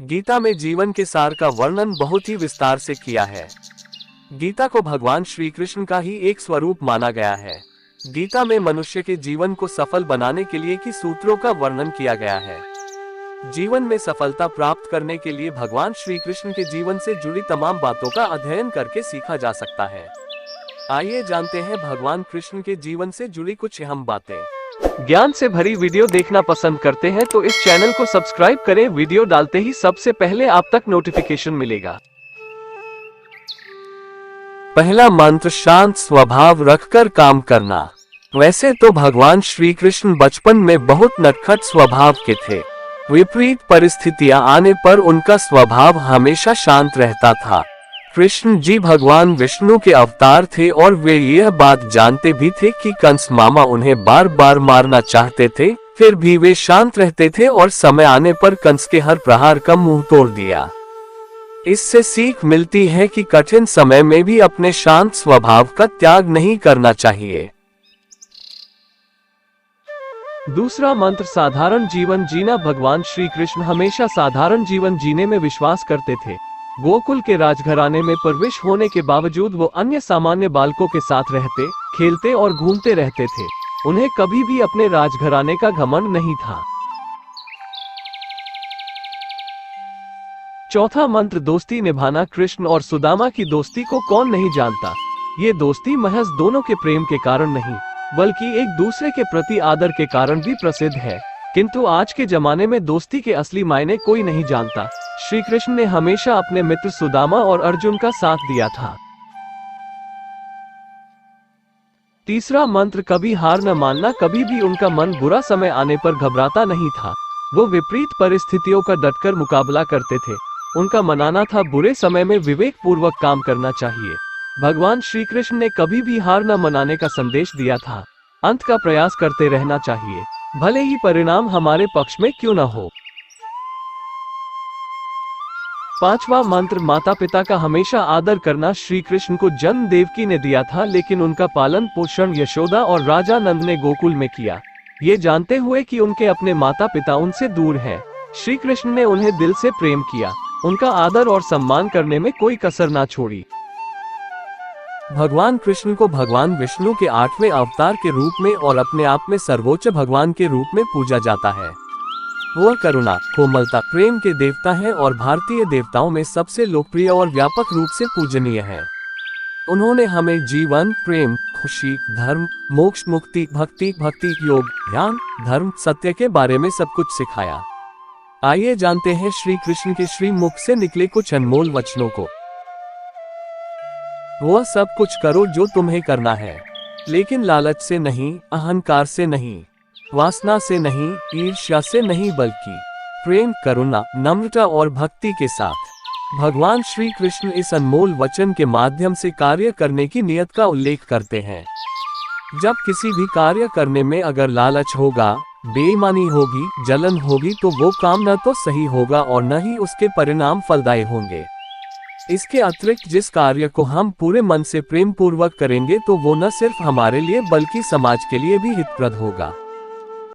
गीता में जीवन के सार का वर्णन बहुत ही विस्तार से किया है। गीता को भगवान श्री कृष्ण का ही एक स्वरूप माना गया है। गीता में मनुष्य के जीवन को सफल बनाने के लिए की सूत्रों का वर्णन किया गया है। जीवन में सफलता प्राप्त करने के लिए भगवान श्री कृष्ण के जीवन से जुड़ी तमाम बातों का अध्ययन करके सीखा जा सकता है। आइए जानते हैं भगवान कृष्ण के जीवन से जुड़ी कुछ अहम बातें। ज्ञान से भरी वीडियो देखना पसंद करते हैं तो इस चैनल को सब्सक्राइब करें। वीडियो डालते ही सबसे पहले आप तक नोटिफिकेशन मिलेगा। पहला मंत्र, शांत स्वभाव रखकर काम करना। वैसे तो भगवान श्री कृष्ण बचपन में बहुत नटखट स्वभाव के थे। विपरीत परिस्थितियां आने पर उनका स्वभाव हमेशा शांत रहता था। कृष्ण जी भगवान विष्णु के अवतार थे और वे यह बात जानते भी थे कि कंस मामा उन्हें बार बार मारना चाहते थे, फिर भी वे शांत रहते थे और समय आने पर कंस के हर प्रहार का मुंह तोड़ दिया। इससे सीख मिलती है कि कठिन समय में भी अपने शांत स्वभाव का त्याग नहीं करना चाहिए। दूसरा मंत्र, साधारण जीवन जीना। भगवान श्री कृष्ण हमेशा साधारण जीवन जीने में विश्वास करते थे। गोकुल के राजघराने में प्रवेश होने के बावजूद वो अन्य सामान्य बालकों के साथ रहते, खेलते और घूमते रहते थे। उन्हें कभी भी अपने राजघराने का घमंड नहीं था। चौथा मंत्र, दोस्ती निभाना। कृष्ण और सुदामा की दोस्ती को कौन नहीं जानता। ये दोस्ती महज दोनों के प्रेम के कारण नहीं, बल्कि एक दूसरे के प्रति आदर के कारण भी प्रसिद्ध है। किंतु आज के जमाने में दोस्ती के असली मायने कोई नहीं जानता। श्री कृष्ण ने हमेशा अपने मित्र सुदामा और अर्जुन का साथ दिया था। तीसरा मंत्र, कभी हार न मानना। कभी भी उनका मन बुरा समय आने पर घबराता नहीं था। वो विपरीत परिस्थितियों का डटकर मुकाबला करते थे। उनका मानना था बुरे समय में विवेक पूर्वक काम करना चाहिए। भगवान श्री कृष्ण ने कभी भी हार न मनाने का संदेश दिया था। अंत का प्रयास करते रहना चाहिए, भले ही परिणाम हमारे पक्ष में क्यों न हो। पांचवा मंत्र, माता पिता का हमेशा आदर करना। श्री कृष्ण को जन्म देवकी ने दिया था, लेकिन उनका पालन पोषण यशोदा और राजा नंद ने गोकुल में किया। ये जानते हुए कि उनके अपने माता पिता उनसे दूर हैं, श्री कृष्ण ने उन्हें दिल से प्रेम किया। उनका आदर और सम्मान करने में कोई कसर ना छोड़ी। भगवान कृष्ण को भगवान विष्णु के 8वें अवतार के रूप में और अपने आप में सर्वोच्च भगवान के रूप में पूजा जाता है। वह करुणा, कोमलता, प्रेम के देवता हैं और भारतीय देवताओं में सबसे लोकप्रिय और व्यापक रूप से पूजनीय हैं। उन्होंने हमें जीवन, प्रेम, खुशी, धर्म, मोक्ष, मुक्ति, भक्ति योग, ज्ञान, धर्म, सत्य के बारे में सब कुछ सिखाया। आइए जानते हैं श्री कृष्ण के श्री मुख से निकले कुछ अनमोल वचनों को। वह सब कुछ करो जो तुम्हें करना है, लेकिन लालच से नहीं, अहंकार से नहीं, वासना से नहीं, ईर्ष्या से नहीं, बल्कि प्रेम, करुणा, नम्रता और भक्ति के साथ। भगवान श्री कृष्ण इस अनमोल वचन के माध्यम से कार्य करने की नियत का उल्लेख करते हैं। जब किसी भी कार्य करने में अगर लालच होगा, बेईमानी होगी, जलन होगी, तो वो काम न तो सही होगा और न ही उसके परिणाम फलदायी होंगे। इसके अतिरिक्त जिस कार्य को हम पूरे मन से प्रेम पूर्वक करेंगे तो वो न सिर्फ हमारे लिए बल्कि समाज के लिए भी हितप्रद होगा।